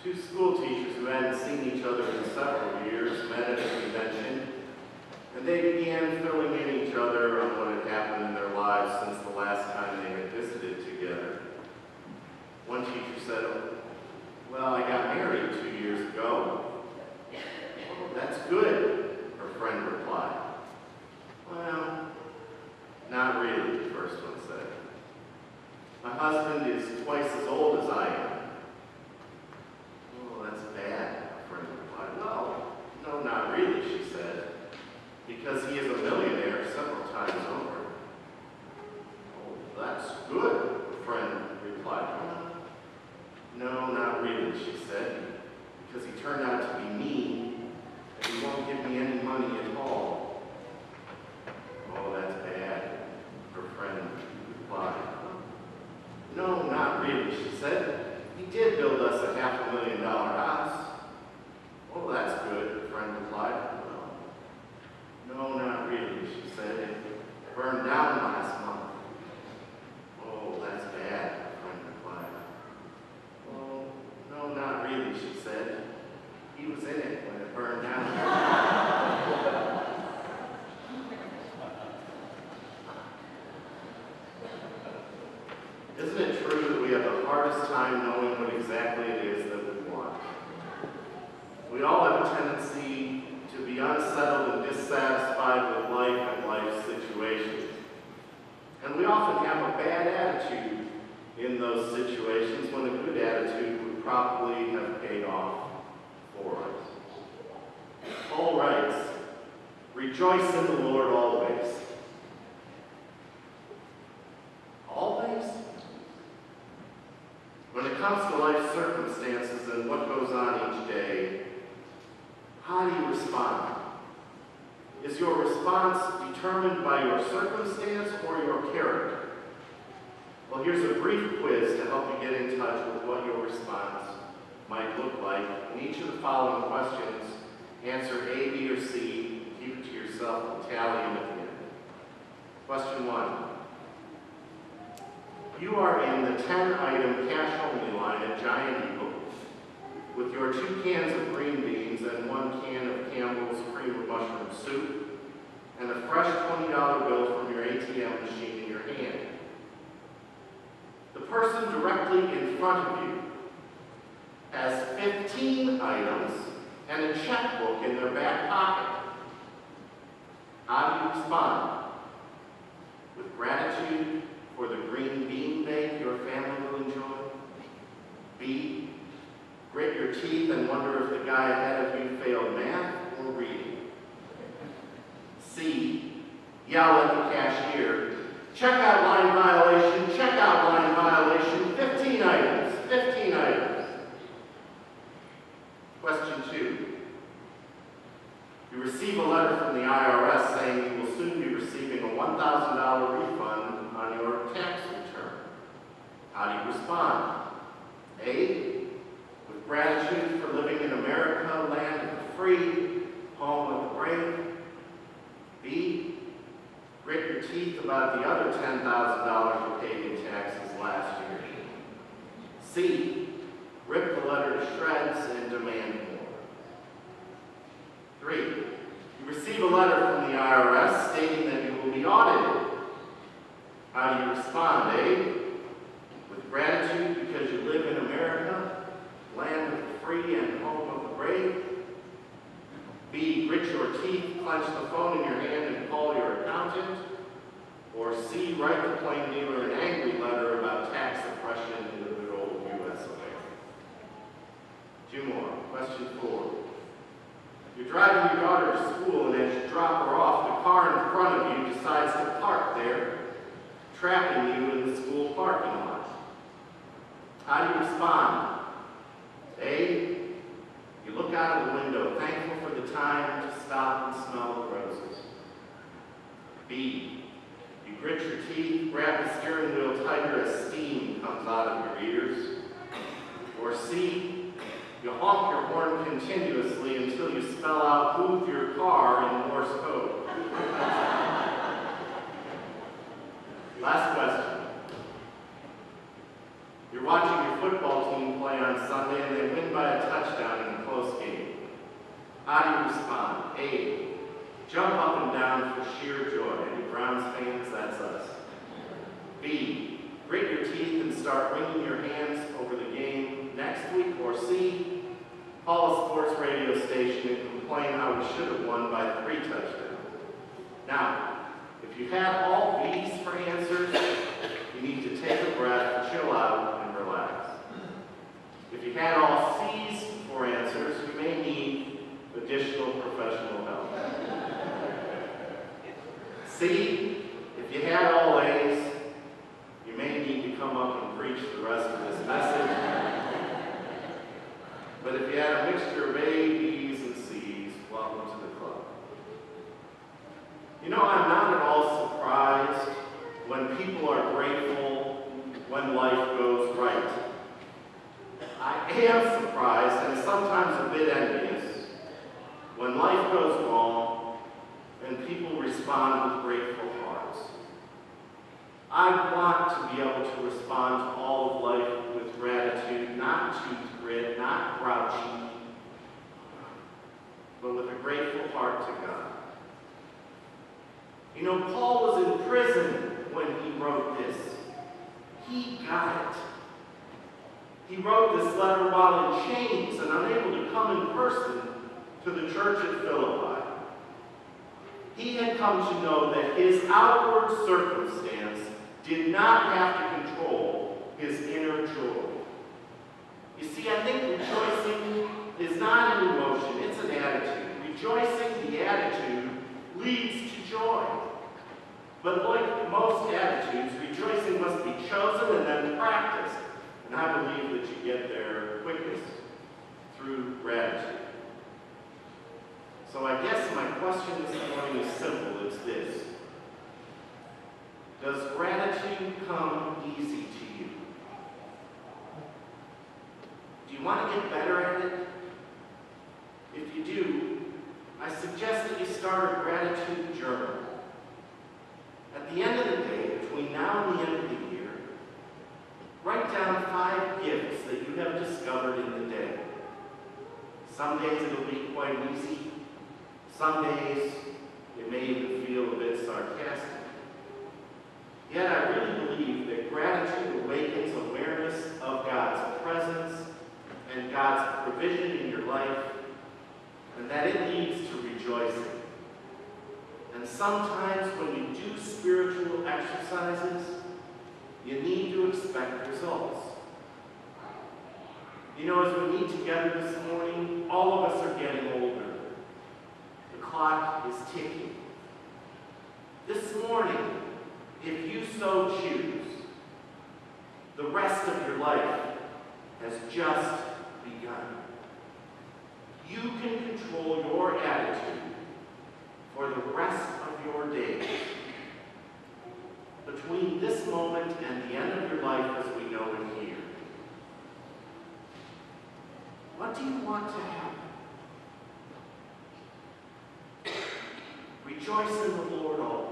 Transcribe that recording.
Two school teachers who hadn't seen each other in several years met at a convention, and they began filling in each other on what had happened in their lives since the last time they had visited together. One teacher said, "Well, I got married 2 years ago." "Oh, that's good," her friend replied. "Well, not really," the first one said. "My husband is twice as old as I am." "Oh, that's bad," her friend replied. "Well, no, not really," she said, "because he is a millionaire several times over." "Oh, that's good," her friend replied. "No, not really," she said, "because he turned out to be mean, and he won't give me any money at all." "Oh, that's bad," her friend replied. "No, not really," she said. "He did build us a $500,000 house." "Oh, that's good," her friend replied. "No, not really," she said. "It burned down last month." "Oh, that's bad," her friend replied. "Oh, no, not really," she said. "He was in it when it burned down." Isn't it true that we have the hardest time knowing what exactly it is that we want? We all have a tendency to be unsettled and dissatisfied with life and life's situations. And we often have a bad attitude in those situations when a good attitude would probably have paid off for us. Paul writes, "Rejoice in the Lord always." Always? When it comes to life circumstances and what goes on each day, how do you respond? Is your response determined by your circumstance or your character? Well, here's a brief quiz to help you get in touch with what your response might look like. In each of the following questions, answer A, B, or C. Keep it to yourself and tally them at the end. Question 1. You are in the 10-item cash-only line at Giant Eagle with your 2 cans of green beans and 1 can of Campbell's cream of mushroom soup and a fresh $20 bill from your ATM machine in your hand. The person directly in front of you has 15 items and a checkbook in their back pocket. How do you respond? With gratitude for the green bean bake your family will enjoy? B, grit your teeth and wonder if the guy ahead of you failed math or reading? C, yell at the cashier, "Checkout line violation, checkout line violation, 15 items, 15 items." Question 2. You receive a letter from the IRS saying you will soon be receiving a $1,000 refund on your tax return. How do you respond? A, with gratitude for living in America, land of the free, home of the brave. B, grit your teeth about the other $10,000 you paid in taxes last year. C, rip the letter to shreds and demand more. 3, you receive a letter from the IRS stating that you will be audited. How do you respond? A, with gratitude because you live in America, land of the free and home of the brave. B, grit your teeth, clench the phone in your hand and call your accountant. Or C, write the plain dealer an angry letter about tax suppression in the good old U.S. of A. 2 more. Question 4. You're driving your daughter to school, and as you drop her off, the car in front of you decides to park there, trapping you in the school parking lot. How do you respond? A, you look out of the window, thankful for the time to stop and smell the roses. B, you grit your teeth, grab the steering wheel tighter as steam comes out of your ears. Or C, you honk your horn continuously until you spell out "move your car" in Morse code. Last question. You're watching your football team play on Sunday and they win by a you respond? A, jump up and down for sheer joy. Any Browns fans? That's us. B, grit your teeth and start wringing your hands over the game next week. Or C, call a sports radio station and complain how we should have won by 3 touchdowns. Now, if you had all B's for answers, you need to take a breath, chill out, and relax. If you had all C's for answers, you may need additional professional help. C, if you had all A's, you may need to come up and preach the rest of this message. But if you had a mixture of A, B's, and C's, welcome to the club. You know, I'm not at all surprised when people are grateful when life goes right. I am surprised and sometimes a bit envious when life goes wrong and people respond with grateful hearts. I want to be able to respond to all of life with gratitude, not tooth grit, not grouchy, but with a grateful heart to God. You know, Paul was in prison when he wrote this. He got it. He wrote this letter while in chains and unable to come in person to the church at Philippi. He had come to know that his outward circumstance did not have to control his inner joy. You see, I think rejoicing is not an emotion, it's an attitude. Rejoicing, the attitude, leads to joy. But like most attitudes, rejoicing must be chosen and then practiced. And I believe that you get there quickest through gratitude. So I guess my question this morning is simple. It's this. Does gratitude come easy to you? Do you want to get better at it? If you do, I suggest that you start a gratitude journal. At the end of the day, between now and the end of the year, write down 5 gifts that you have discovered in the day. Some days it'll be quite easy. Some days it may even feel a bit sarcastic. Yet I really believe that gratitude awakens awareness of God's presence and God's provision in your life, and that it leads to rejoicing. And sometimes when you do spiritual exercises, you need to expect results. You know, as we meet together this morning, all of us are getting older. The clock is ticking. This morning, if you so choose, the rest of your life has just begun. You can control your attitude for the rest of your days. Between this moment and the end of your life as we know it here. What do you want to happen? Rejoice in the Lord always.